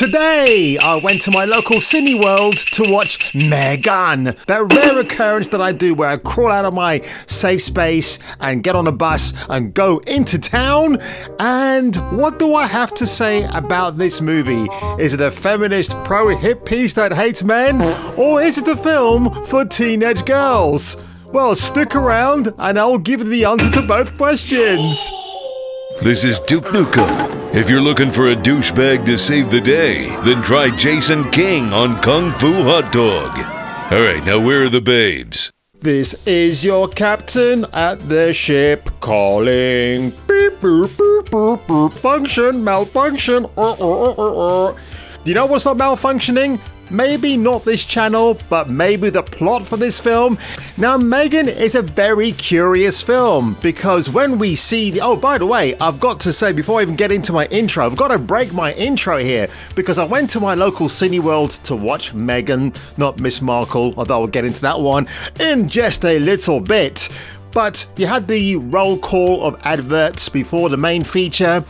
Today, I went to my local Cineworld to watch M3GAN, that rare occurrence that I do where I crawl out of my safe space and get on a bus and go into town. And what do I have to say about this movie? Is it a feminist pro-hip piece that hates men? Or is it a film for teenage girls? Well, stick around and I'll give you the answer to both questions. This is Duke Nukem. If you're looking for a douchebag to save the day, then try Jason King on Kung Fu Hot Dog. Alright, now where are the babes? This is your captain at the ship calling. Beep, boop, boop, boop, boop. Function, malfunction. Do you know what's not malfunctioning? Maybe not this channel, but maybe the plot for this film. Now, M3GAN is a very curious film because when we see oh, by the way, I've got to say before I even get into my intro, I've got to break my intro here because I went to my local Cineworld to watch M3GAN, not Miss Markle, although I'll get into that one in just a little bit. But you had the roll call of adverts before the main feature.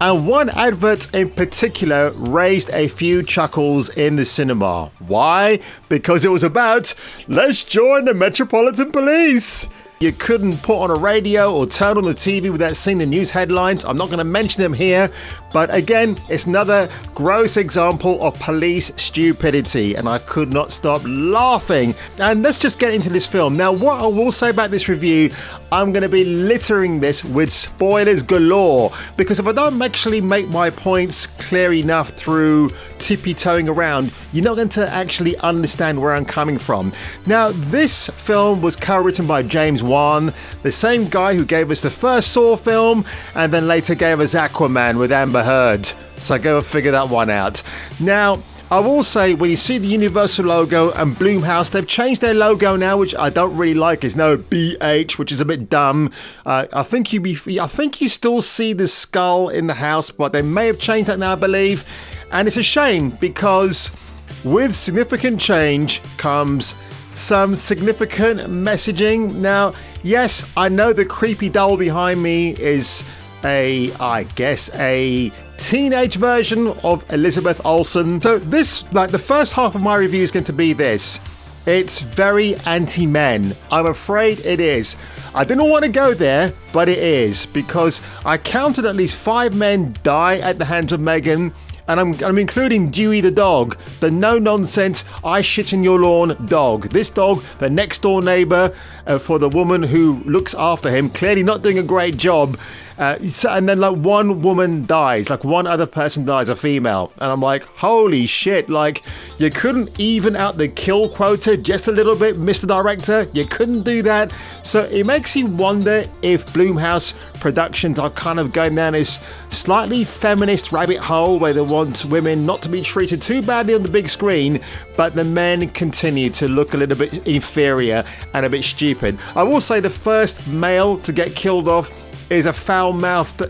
And one advert in particular raised a few chuckles in the cinema. Why? Because it was about, let's join the Metropolitan Police. You couldn't put on a radio or turn on the TV without seeing the news headlines. I'm not going to mention them here, but again, it's another gross example of police stupidity, and I could not stop laughing. And let's just get into this film. Now, what I will say about this review, I'm going to be littering this with spoilers galore, because if I don't actually make my points clear enough through tippy-toeing around, you're not going to actually understand where I'm coming from. Now, this film was co-written by James Wan, the same guy who gave us the first Saw film and then later gave us Aquaman with Amber Heard. So go figure that one out. Now, I will say, when you see the Universal logo and Blumhouse, they've changed their logo now, which I don't really like. It's now BH, which is a bit dumb. I think you still see the skull in the house, but they may have changed that now, I believe. And it's a shame because with significant change comes some significant messaging. Now, yes, I know the creepy doll behind me is I guess a teenage version of Elizabeth Olsen. So this, like, the first half of my review is going to be this. It's very anti-men. I'm afraid it is. I didn't want to go there, but it is, because I counted at least 5 men die at the hands of M3GAN. And I'm including Dewey the dog, the no-nonsense, I shit in your lawn dog. This dog, the next-door neighbor for the woman who looks after him, clearly not doing a great job. And then, like, one woman dies, like one other person dies, a female. And I'm like, holy shit, like, you couldn't even out the kill quota just a little bit, Mr. Director? You couldn't do that? So it makes you wonder if Blumhouse Productions are kind of going down this slightly feminist rabbit hole where they want women not to be treated too badly on the big screen, but the men continue to look a little bit inferior and a bit stupid. I will say the first male to get killed off is a foul-mouthed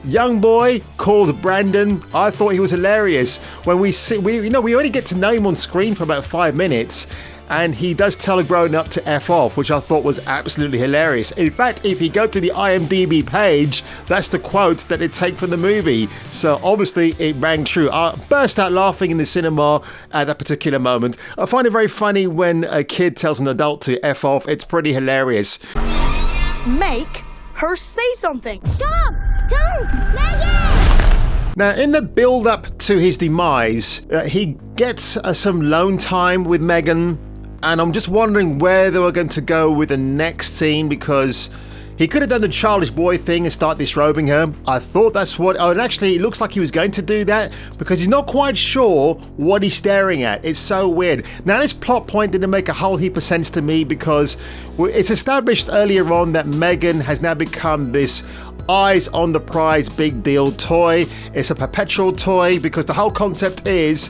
young boy called Brandon. I thought he was hilarious. When we only get to know him on screen for about 5 minutes, and he does tell a grown-up to F off, which I thought was absolutely hilarious. In fact, if you go to the IMDb page, that's the quote that they take from the movie. So obviously it rang true. I burst out laughing in the cinema at that particular moment. I find it very funny when a kid tells an adult to F off. It's pretty hilarious. Make her say something. Stop! Don't! M3GAN! Now, in the build-up to his demise, he gets some lone time with M3GAN, and I'm just wondering where they were going to go with the next scene, because he could have done the childish boy thing and start disrobing her. I thought that's what... Oh, and actually, it looks like he was going to do that because he's not quite sure what he's staring at. It's so weird. Now, this plot point didn't make a whole heap of sense to me because it's established earlier on that M3GAN has now become this eyes on the prize big deal toy. It's a perpetual toy because the whole concept is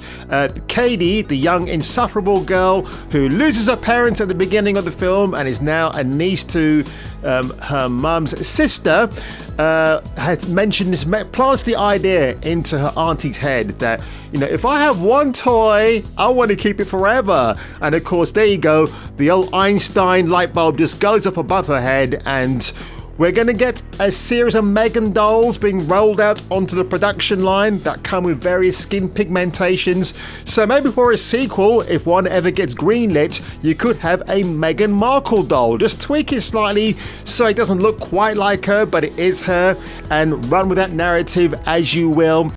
Katie, the young insufferable girl who loses her parents at the beginning of the film and is now a niece to her mum's sister, had mentioned this, plants the idea into her auntie's head that, you know, if I have one toy, I want to keep it forever. And of course, there you go, the old Einstein light bulb just goes up above her head, and We're going to get a series of M3GAN dolls being rolled out onto the production line that come with various skin pigmentations. So maybe for a sequel, if one ever gets greenlit, you could have a Meghan Markle doll. Just tweak it slightly so it doesn't look quite like her, but it is her, and run with that narrative as you will.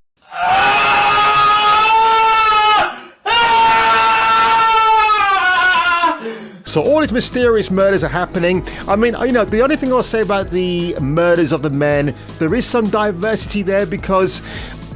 So all these mysterious murders are happening. I mean, you know, the only thing I'll say about the murders of the men, there is some diversity there because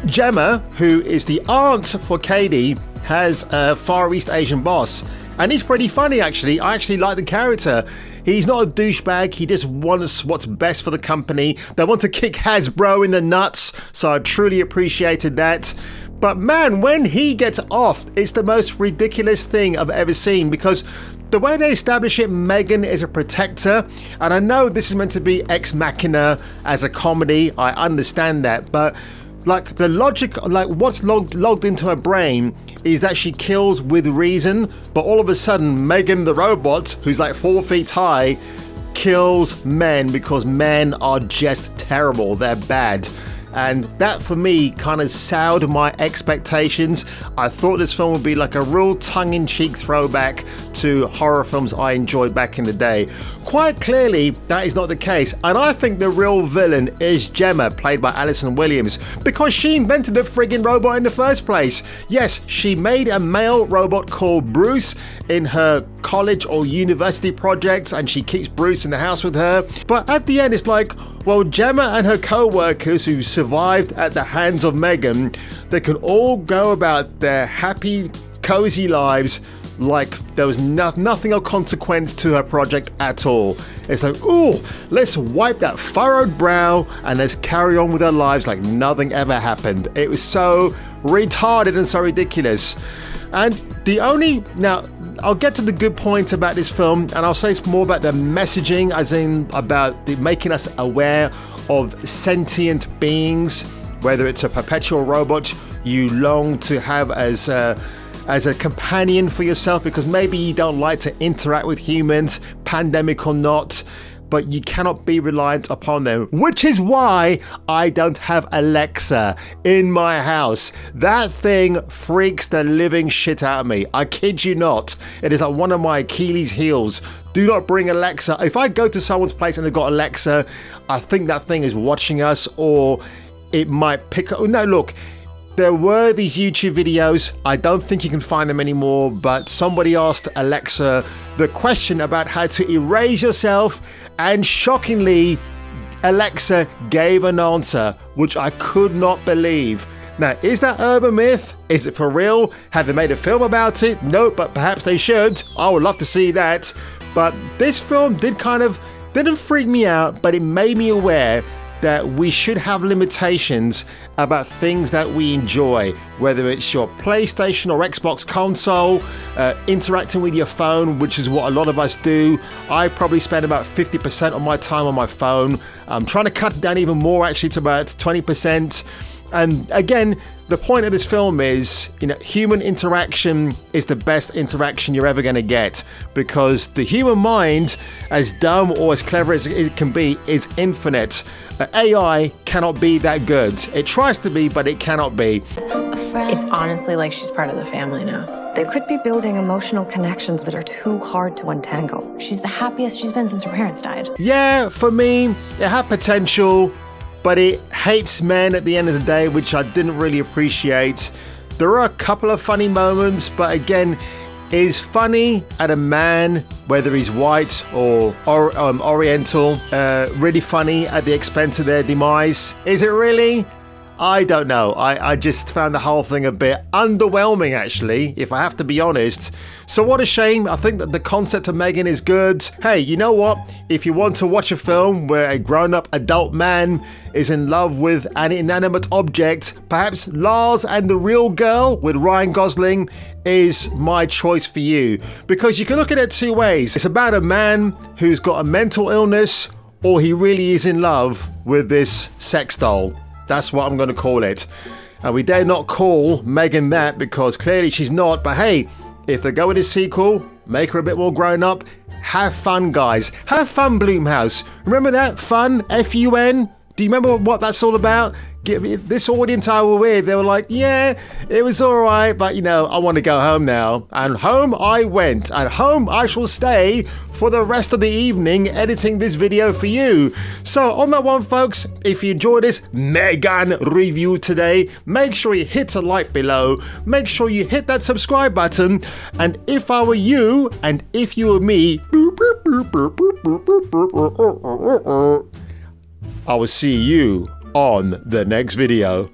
Gemma, who is the aunt for Katie, has a Far East Asian boss. And he's pretty funny, actually. I actually like the character. He's not a douchebag. He just wants what's best for the company. They want to kick Hasbro in the nuts. So I truly appreciated that. But man, when he gets off, it's the most ridiculous thing I've ever seen because the way they establish it, M3GAN is a protector, and I know this is meant to be ex machina as a comedy, I understand that, but like the logic, like what's logged into her brain is that she kills with reason, but all of a sudden M3GAN the robot, who's like 4 feet high, kills men because men are just terrible, they're bad. And that for me kind of soured my expectations. I thought this film would be like a real tongue-in-cheek throwback to horror films I enjoyed back in the day. Quite clearly, that is not the case. And I think the real villain is Gemma, played by Alison Williams, because she invented the friggin' robot in the first place. Yes, she made a male robot called Bruce in her college or university projects, and she keeps Bruce in the house with her. But at the end, it's like, well, Gemma and her co-workers who survived at the hands of M3GAN, they can all go about their happy, cozy lives like there was nothing of consequence to her project at all. It's like, ooh, let's wipe that furrowed brow and let's carry on with our lives like nothing ever happened. It was so retarded and so ridiculous. And now I'll get to the good points about this film, and I'll say it's more about the messaging, as in about making us aware of sentient beings, whether it's a perpetual robot you long to have as a companion for yourself because maybe you don't like to interact with humans, pandemic or not, but you cannot be reliant upon them, which is why I don't have Alexa in my house. That thing freaks the living shit out of me. I kid you not. It is like one of my Achilles heels. Do not bring Alexa. If I go to someone's place and they've got Alexa, I think that thing is watching us, or it might pick up. No, look. There were these YouTube videos, I don't think you can find them anymore, but somebody asked Alexa the question about how to erase yourself, and shockingly, Alexa gave an answer, which I could not believe. Now, is that urban myth? Is it for real? Have they made a film about it? No, but perhaps they should. I would love to see that. But this film didn't freak me out, but it made me aware that we should have limitations about things that we enjoy, whether it's your PlayStation or Xbox console, interacting with your phone, which is what a lot of us do. I probably spend about 50% of my time on my phone. I'm trying to cut it down even more, actually, to about 20%. And again, the point of this film is, human interaction is the best interaction you're ever going to get, because the human mind, as dumb or as clever as it can be, is infinite. AI cannot be that good. It tries to be, but it cannot be. It's honestly like she's part of the family now. They could be building emotional connections that are too hard to untangle. She's the happiest she's been since her parents died. Yeah, for me, it had potential, but it hates men at the end of the day, which I didn't really appreciate. There are a couple of funny moments, but again, is funny at a man, whether he's white or oriental, really funny at the expense of their demise? Is it really? I don't know. I just found the whole thing a bit underwhelming, actually, if I have to be honest. So what a shame. I think that the concept of M3GAN is good. Hey, you know what? If you want to watch a film where a grown-up adult man is in love with an inanimate object, perhaps Lars and the Real Girl with Ryan Gosling is my choice for you. Because you can look at it two ways. It's about a man who's got a mental illness, or he really is in love with this sex doll. That's what I'm going to call it. And we dare not call M3GAN that, because clearly she's not. But hey, if they go with a sequel, make her a bit more grown up, have fun, guys. Have fun, Bloomhouse. Remember that? Fun? F-U-N? Do you remember what that's all about? This audience I were with, they were like, yeah, it was all right, but I want to go home now. And home I went, and home I shall stay for the rest of the evening editing this video for you. So on that one, folks, if you enjoyed this M3GAN review today, make sure you hit a like below, make sure you hit that subscribe button, and if I were you, and if you were me, I will see you on the next video.